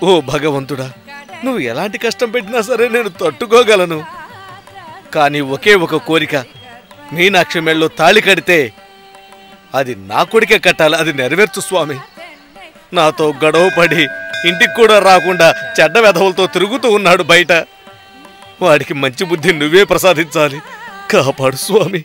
ఓ భగవంతుడా, నువ్వు ఎలాంటి కష్టం పెట్టినా సరే నేను తట్టుకోగలను. కానీ ఒకే ఒక కోరిక, మీనాక్షి మెళ్ళలో తాళి కడితే అది నా కొడుకే కట్టాలి. అది నెరవేర్చు స్వామి. నాతో గొడవ పడి ఇంటికి కూడా రాకుండా చెడ్డ వెధవులతో తిరుగుతూ ఉన్నాడు బయట. వాడికి మంచి బుద్ధి నువ్వే ప్రసాదించాలి. కాపాడు స్వామి.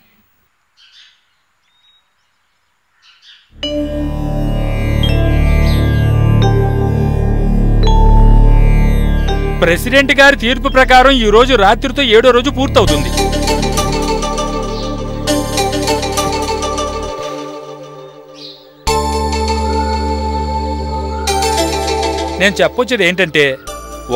ప్రెసిడెంట్ గారి తీర్పు ప్రకారం ఈ రోజు రాత్రితో 7వ రోజు పూర్తవుతుంది. నేను చెప్పొచ్చేది ఏంటంటే,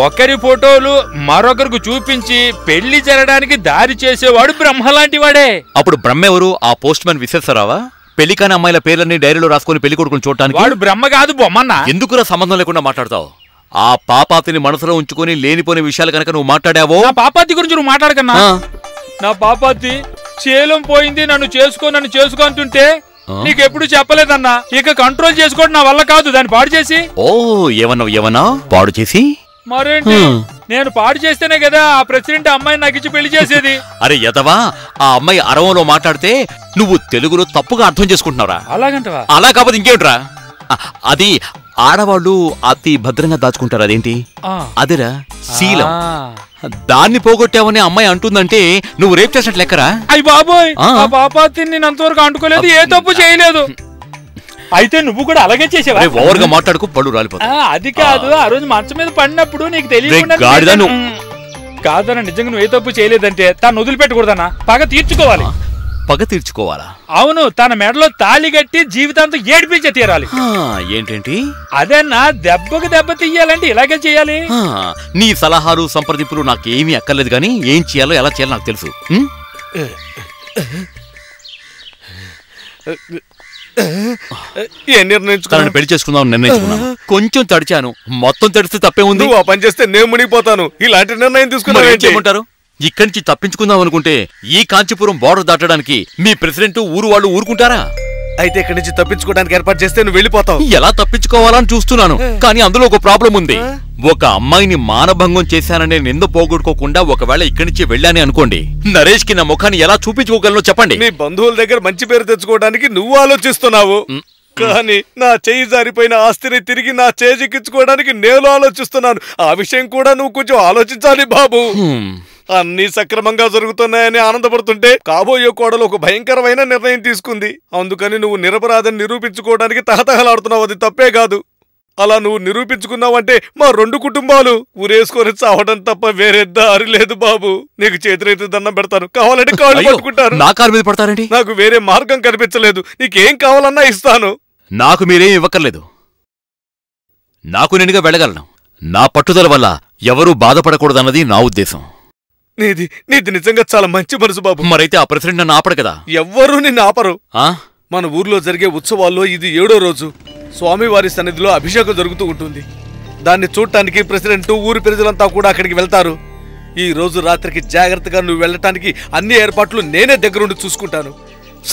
ఒకరి ఫోటోలు మరొకరికి చూపించి పెళ్లి జరగడానికి దారి చేసేవాడు బ్రహ్మలాంటి వాడే. అప్పుడు బ్రహ్మ ఎవరు? ఆ పోస్ట్ మ్యాన్ విశ్వేశ్వరరావా? పెళ్లి కాని అమ్మాయిల పేర్లన్నీ డైరీలో రాసుకుని పెళ్లి కొడుకుని చూడటానికి? వాడు బ్రహ్మ కాదు, బొమ్మన్నా. ఎందుకురా సంబంధం లేకుండా మాట్లాడతావు? ఆ పాపాతిని మనసులో ఉంచుకొని లేనిపోని విషయాలు కనుక నువ్వు మాట్లాడావో. నా పాపాతి గురించి నువ్వు మాట్లాడకన్నా. నా పాపాతి శీలం పోయింది, నన్ను చేసుకో అంటుంటే నీకెప్పుడు చెప్పలేదన్నా. ఇక కంట్రోల్ చేసుకోవడం నా వల్ల కాదు, దాన్ని పాడు చేసి. ఓ ఏమన్నా పాడు చేసి? మరేంటి, నేను పాడు చేస్తేనే కదా ఆ ప్రెసిడెంట్ అమ్మాయిని నాకు ఇచ్చి పెళ్లి చేసేది. అరే యదవా, ఆ అమ్మాయి అరవంలో మాట్లాడితే నువ్వు తెలుగులో తప్పుగా అర్థం చేసుకుంటున్నావురా. అలాగంటవా? అలా కాకపోతే ఇంకేమిట్రా? అది ఆడవాళ్ళు అతి భద్రంగా దాచుకుంటారు. అదేంటి? అదిరా శీలం. దాన్ని పోగొట్టావని అమ్మాయి అంటుందంటే నువ్వు రేప్ చేసినట్టు లెక్కరా? అయ్యి బాబోయ్, ఆ పాపాతిని నేను అంతవరకు అంటుకోలేదు, ఏ తప్పు చేయలేదు. అయితే నువ్వు కూడా అలాగే చేసావా? ఓవర్గా మాట్లాడుకు, పళ్ళు రాలిపోతా. అది కాదు, ఆ రోజు మంచం మీద పడినప్పుడు నీకు తెలియకుండా కాదన్నా. నిజంగా నువ్వు ఏ తప్పు చేయలేదంటే తను వదిలిపెట్టకూడదన్నా, పగ తీర్చుకోవాలి. పగ తీర్చుకోవాలా? అవును, తన మెడలో తాళి కట్టి జీవితాంతం ఏడిపించే తీరాలి. ఏంటేంటి? అదేనా, దెబ్బకు దెబ్బ తీయాలంటే ఇలాగే చేయాలి. నీ సలహాలు సంప్రదింపులు నాకేమీ అక్కర్లేదు, కానీ ఏం చేయాలో ఎలా చేయాలో నాకు తెలుసు. నిర్ణయించుకున్నాను, పెళ్లి చేసుకుందాం నిర్ణయించుకున్నాను. కొంచెం తడిచాను, మొత్తం తడిస్తే తప్పే ఉంది. ఆ పని చేస్తే నేను మునిగిపోతాను. ఇలాంటి నిర్ణయం తీసుకున్నాను. ఏం చేయమంటారు? ఇక్కడి నుంచి తప్పించుకుందాం అనుకుంటే ఈ కాంచీపురం బోర్డర్ దాటడానికి మీ ప్రెసిడెంట్ ఊరు వాళ్ళు ఊరుకుంటారా? అయితే ఇక్కడి నుంచి తప్పించుకోవడానికి ఏర్పాటు చేస్తే నువ్వు వెళ్ళిపోతావు. ఎలా తప్పించుకోవాలని చూస్తున్నాను, కానీ అందులో ఒక ప్రాబ్లం ఉంది. ఒక అమ్మాయిని మానభంగం చేశాననే నింద పోగొట్టుకోకుండా ఒకవేళ ఇక్కడి నుంచి వెళ్ళాని అనుకోండి, నరేష్ కి నా ముఖాన్ని ఎలా చూపించుకోగలను చెప్పండి. నీ బంధువుల దగ్గర మంచి పేరు తెచ్చుకోవడానికి నువ్వు ఆలోచిస్తున్నావు, కానీ నా చేయి జారిపోయిన ఆస్తిని తిరిగి నా చేజిక్కించుకోవడానికి నేను ఆలోచిస్తున్నాను. ఆ విషయం కూడా నువ్వు కొంచెం ఆలోచించాలి బాబు. అన్ని సక్రమంగా జరుగుతున్నాయని ఆనందపడుతుంటే కాబోయే కోడలు ఒక భయంకరమైన నిర్ణయం తీసుకుంది. అందుకని నువ్వు నిరపరాధని నిరూపించుకోవడానికి తహతహలాడుతున్నావు. అది తప్పే కాదు. అలా నువ్వు నిరూపించుకున్నావంటే మా 2 కుటుంబాలు ఊరేసుకొని చావడం తప్ప వేరే దారి లేదు బాబు. నీకు చేతులైతే దండం పెడతాను, కావాలంటే కాళ్ళు పట్టుకుంటారు. నా కారు మీద పడతారండి? నాకు వేరే మార్గం కనిపించలేదు. నీకేం కావాలన్నా ఇస్తాను. నాకు మీరేం ఇవ్వక్కర్లేదు. నాకు నేనుగా వెళ్ళగలను. నా పట్టుదల వల్ల ఎవరూ బాధపడకూడదన్నది నా ఉద్దేశం. నీది నిజంగా చాలా మంచి మనసు బాబు. మరైతే ఆ ప్రెసిడెంట్ నన్ను ఆపడు కదా? ఎవ్వరూ నిన్ను ఆపరు. మన ఊర్లో జరిగే ఉత్సవాల్లో ఇది 7వ రోజు. స్వామివారి సన్నిధిలో అభిషేకం జరుగుతూ ఉంటుంది. దాన్ని చూడటానికి ప్రెసిడెంట్ ఊరి ప్రజలంతా కూడా అక్కడికి వెళ్తారు. ఈ రోజు రాత్రికి జాగ్రత్తగా నువ్వు వెళ్ళటానికి అన్ని ఏర్పాట్లు నేనే దగ్గరుండి చూసుకుంటాను.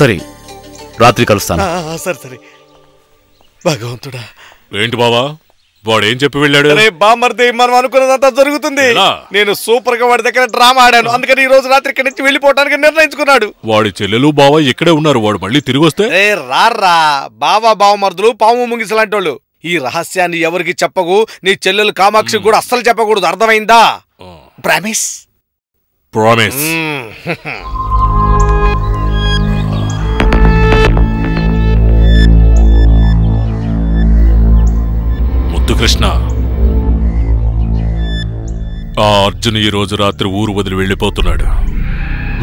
సరే, రాత్రి కలుస్తాను. సరే. భగవంతుడా. ఏంటి బావా, వాడేం చెప్పి వెళ్ళాడు? బామ్మర్ది, మనం అనుకున్నదంతా జరుగుతుంది. నేను సూపర్ గా వాడి దగ్గర డ్రామా ఆడాను. అందుకని ఈ రోజు రాత్రి ఇక్కడి నుంచి వెళ్ళిపోవడానికి నిర్ణయించుకున్నాడు. వాడి చెల్లెలు బావ ఇక్కడే ఉన్నారు. వాడు మళ్ళీ తిరిగి వస్తే రారా. బావా బావమర్దులు పాము ముంగిసలాంటి వాళ్ళు. ఈ రహస్యాన్ని ఎవరికి చెప్పకు. నీ చెల్లెలు కామాక్షి కూడా అస్సలు చెప్పకూడదు, అర్థమైందా? ప్రామిస్. కృష్ణ, ఆ అర్జున్ ఈ రోజు రాత్రి ఊరు వదిలి వెళ్ళిపోతున్నాడు.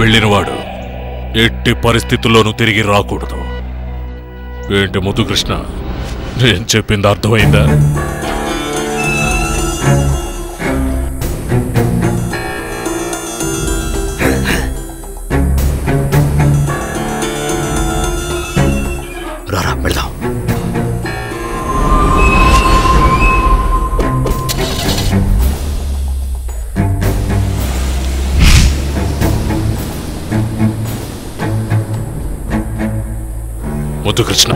వెళ్ళినవాడు ఎట్టి పరిస్థితుల్లోనూ తిరిగి రాకూడదు. ఏంటి ముద్దు కృష్ణ, నేను చెప్పింది అర్థమైందా? రారా వెళ్దాం. ముద్దు కృష్ణ,